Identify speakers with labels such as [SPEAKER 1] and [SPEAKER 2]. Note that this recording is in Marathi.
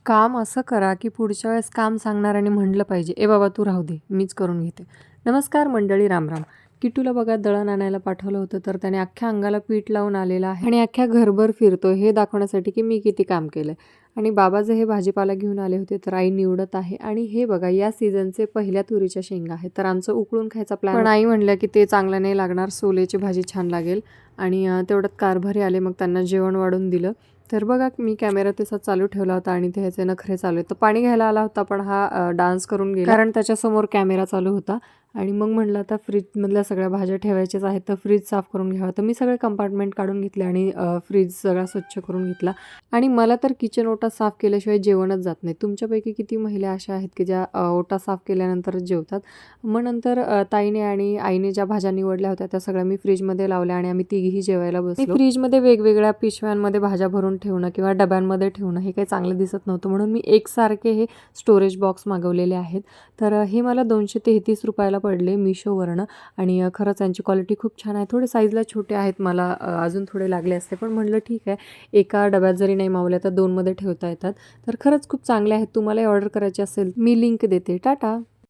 [SPEAKER 1] काम असं करा, की पुढच्या वेळेस काम सांगणाऱ्याने म्हटलं पाहिजे, "ए बाबा तू राहू दे, मीच करून घेते." नमस्कार मंडळी, राम-राम. किट्टूला बघा दळण आणायला पाठवलं होतं, तर त्याने अख्ख्या अंगाला पीठ लावून आलेला आहे आणि अख्ख्या घरभर फिरतो हे दाखवण्यासाठी, की मी किती काम केलंय. आणि बाबा जे हे भाजीपाला घेऊन आले होते, तर आई निवडत आहे आणि हे बघा या सीझनचे पहिल्या तुरीच्या शेंगा आहेत. तर आमचं उकळून खायचा प्लॅन पण आई म्हणल्या, की ते चांगलं नाही लागणार, सोलेची भाजी छान लागेल. आणि तेवढ्यात कारभारी आले, मग त्यांना जेवण वाढून दिलं. तर बघा मी कॅमेरा तसा चालू ठेवला होता आणि ते ह्याचे नखरे चालू आहेत. तर पाणी घ्यायला आला होता, पण हा डान्स करून गेला कारण त्याच्यासमोर कॅमेरा चालू होता. आणि मग म्हटलं आता फ्रीजमधल्या सगळ्या भाज्या ठेवायच्याच आहेत, तर फ्रीज साफ करून घ्यावं. तर मी सगळे कंपार्टमेंट काढून घेतले आणि फ्रीज सगळा स्वच्छ करून घेतला. आणि मला तर किचन ओटा साफ केल्याशिवाय जेवणच जात नाही. तुमच्यापैकी किती महिला अशा आहेत की ज्या ओटा साफ केल्यानंतरच जेवतात. मग नंतर ताईने आणि आईने ज्या भाज्या निवडल्या होत्या त्या सगळ्या मी फ्रीजमध्ये लावल्या आणि आम्ही तिघीही जेवायला बसलो. फ्रीजमध्ये वेगवेगळ्या पिशव्यांमध्ये भाज्या भरून ठेवणं किंवा डब्यांमध्ये ठेवणं हे काही चांगलं दिसत नव्हतं, म्हणून मी एकसारखे हे स्टोरेज बॉक्स मागवलेले आहेत. तर हे मला 233 रुपयाला पडले मिशोवरनं. आणि खरंच यांची क्वालिटी खूप छान आहे. थोडे साईजला छोटे आहेत, मला अजून थोडे लागले असते, पण म्हटलं ठीक आहे, एका डब्यात जरी नाही मावल्या तर 2मध्ये ठेवता येतात. तर खरंच खूप चांगले आहेत. तुम्हालाही ऑर्डर करायची असेल मी लिंक देते. टाटा.